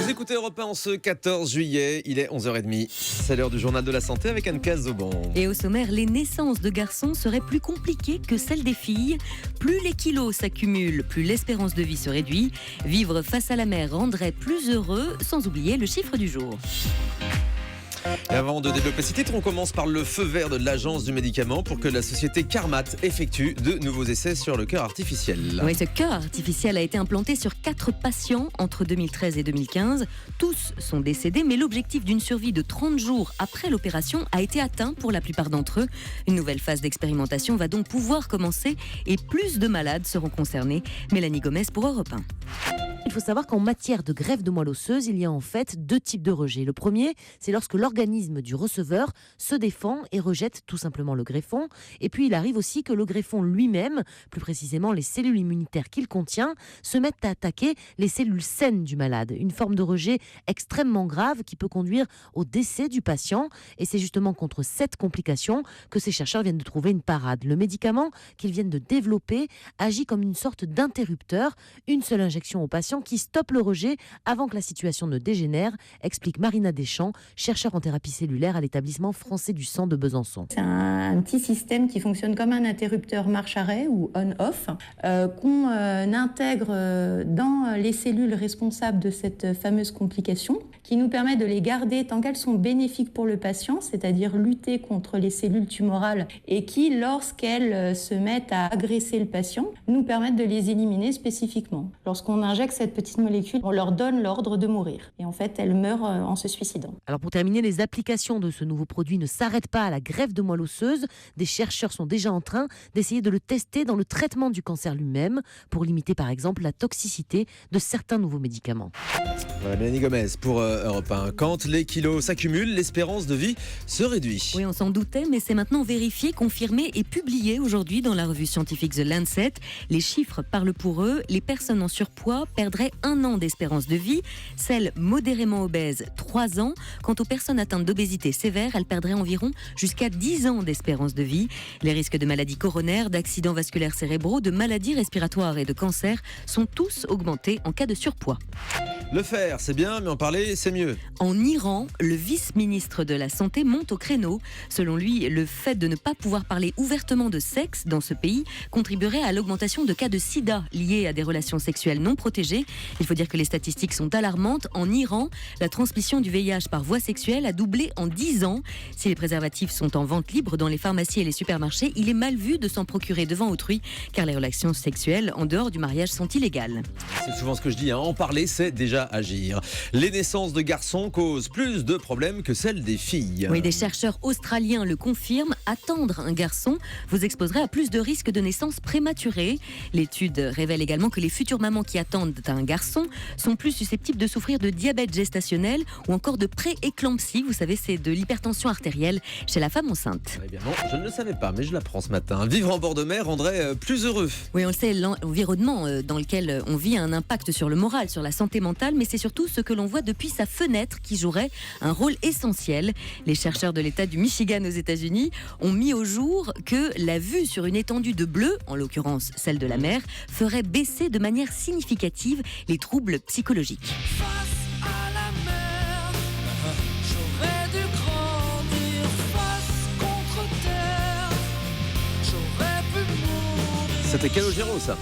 Vous écoutez Europe 1 en ce 14 juillet, il est 11h30. C'est l'heure du journal de la santé avec Anne Cazobon. Et au sommaire, les naissances de garçons seraient plus compliquées que celles des filles. Plus les kilos s'accumulent, plus l'espérance de vie se réduit. Vivre face à la mer rendrait plus heureux, sans oublier le chiffre du jour. Et avant de développer ce titre, on commence par le feu vert de l'Agence du médicament pour que la société Carmat effectue de nouveaux essais sur le cœur artificiel. Oui, ce cœur artificiel a été implanté sur 4 patients entre 2013 et 2015. Tous sont décédés, mais l'objectif d'une survie de 30 jours après l'opération a été atteint pour la plupart d'entre eux. Une nouvelle phase d'expérimentation va donc pouvoir commencer et plus de malades seront concernés. Mélanie Gomez pour Europe 1. Il faut savoir qu'en matière de greffe de moelle osseuse, il y a en fait 2 types de rejets. Le premier, c'est lorsque l'organisme du receveur se défend et rejette tout simplement le greffon. Et puis il arrive aussi que le greffon lui-même, plus précisément les cellules immunitaires qu'il contient, se mettent à attaquer les cellules saines du malade. Une forme de rejet extrêmement grave qui peut conduire au décès du patient. Et c'est justement contre cette complication que ces chercheurs viennent de trouver une parade. Le médicament qu'ils viennent de développer agit comme une sorte d'interrupteur. Une seule injection au patient qui stoppe le rejet avant que la situation ne dégénère, explique Marina Deschamps, chercheure en thérapie cellulaire à l'établissement français du sang de Besançon. C'est un petit système qui fonctionne comme un interrupteur marche-arrêt ou on-off qu'on intègre dans les cellules responsables de cette fameuse complication qui nous permet de les garder tant qu'elles sont bénéfiques pour le patient, c'est-à-dire lutter contre les cellules tumorales et qui, lorsqu'elles se mettent à agresser le patient, nous permettent de les éliminer spécifiquement. Lorsqu'on injecte cette petite molécule, on leur donne l'ordre de mourir. Et en fait, elles meurent en se suicidant. Alors pour terminer, les applications de ce nouveau produit ne s'arrêtent pas à la greffe de moelle osseuse. Des chercheurs sont déjà en train d'essayer de le tester dans le traitement du cancer lui-même pour limiter par exemple la toxicité de certains nouveaux médicaments. Voilà, Mélanie Gomez pour Europe 1. Quand les kilos s'accumulent, l'espérance de vie se réduit. Oui, on s'en doutait, mais c'est maintenant vérifié, confirmé et publié aujourd'hui dans la revue scientifique The Lancet. Les chiffres parlent pour eux. Les personnes en surpoids perdraient 1 an d'espérance de vie. Celles modérément obèses, 3 ans. Quant aux personnes atteintes d'obésité sévère, elles perdraient environ jusqu'à 10 ans d'espérance de vie. Les risques de maladies coronaires, d'accidents vasculaires cérébraux, de maladies respiratoires et de cancer sont tous augmentés en cas de surpoids. Le faire, c'est bien, mais en parler, c'est mieux. En Iran, le vice-ministre de la Santé monte au créneau. Selon lui, le fait de ne pas pouvoir parler ouvertement de sexe dans ce pays contribuerait à l'augmentation de cas de sida liés à des relations sexuelles non protégées. Il faut dire que les statistiques sont alarmantes. En Iran, la transmission du VIH par voie sexuelle a doublé en 10 ans. Si les préservatifs sont en vente libre dans les pharmacies et les supermarchés, il est mal vu de s'en procurer devant autrui, car les relations sexuelles en dehors du mariage sont illégales. C'est souvent ce que je dis, en parler, c'est déjà agir. Les naissances de garçons causent plus de problèmes que celles des filles. Oui, des chercheurs australiens le confirment. Attendre un garçon vous exposerait à plus de risques de naissance prématurée. L'étude révèle également que les futures mamans qui attendent un garçon sont plus susceptibles de souffrir de diabète gestationnel ou encore de pré-éclampsie. Vous savez, c'est de l'hypertension artérielle chez la femme enceinte. Eh bien non, je ne le savais pas, mais je l'apprends ce matin. Vivre en bord de mer rendrait plus heureux. Oui, on le sait, l'environnement dans lequel on vit a un impact sur le moral, sur la santé mentale, mais c'est surtout ce que l'on voit depuis sa fenêtre qui jouerait un rôle essentiel. Les chercheurs de l'État du Michigan aux États-Unis ont mis au jour que la vue sur une étendue de bleu, en l'occurrence celle de la mer, ferait baisser de manière significative les troubles psychologiques. Face à la mer, j'aurais dû grandir face contre terre, j'aurais pu mourir. C'était Calogero, ça.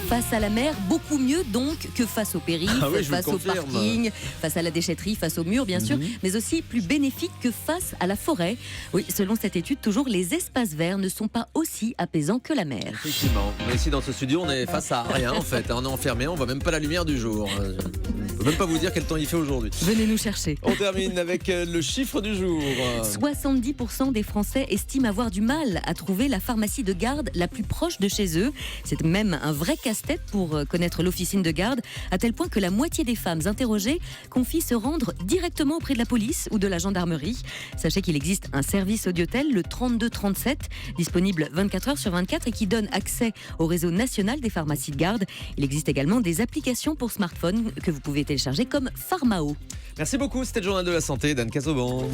Face à la mer, beaucoup mieux donc que face au périph', oui, face au parking, face à la déchetterie, face au mur bien sûr, mais aussi plus bénéfique que face à la forêt. Oui, selon cette étude, toujours les espaces verts ne sont pas aussi apaisants que la mer. Effectivement, mais ici dans ce studio, on est face à rien en fait. On est enfermé, on voit même pas la lumière du jour. Je ne peux même pas vous dire quel temps il fait aujourd'hui. Venez nous chercher. On termine avec le chiffre du jour. 70% des Français estiment avoir du mal à trouver la pharmacie de garde la plus proche de chez eux. C'est même un vrai casse-tête pour connaître l'officine de garde, à tel point que la moitié des femmes interrogées confient se rendre directement auprès de la police ou de la gendarmerie. Sachez qu'il existe un service audiotel, le 3237, disponible 24 heures sur 24 et qui donne accès au réseau national des pharmacies de garde. Il existe également des applications pour smartphone que vous pouvez télécharger comme Pharmao. Merci beaucoup, c'était le journal de la santé d'Anne Cazobon.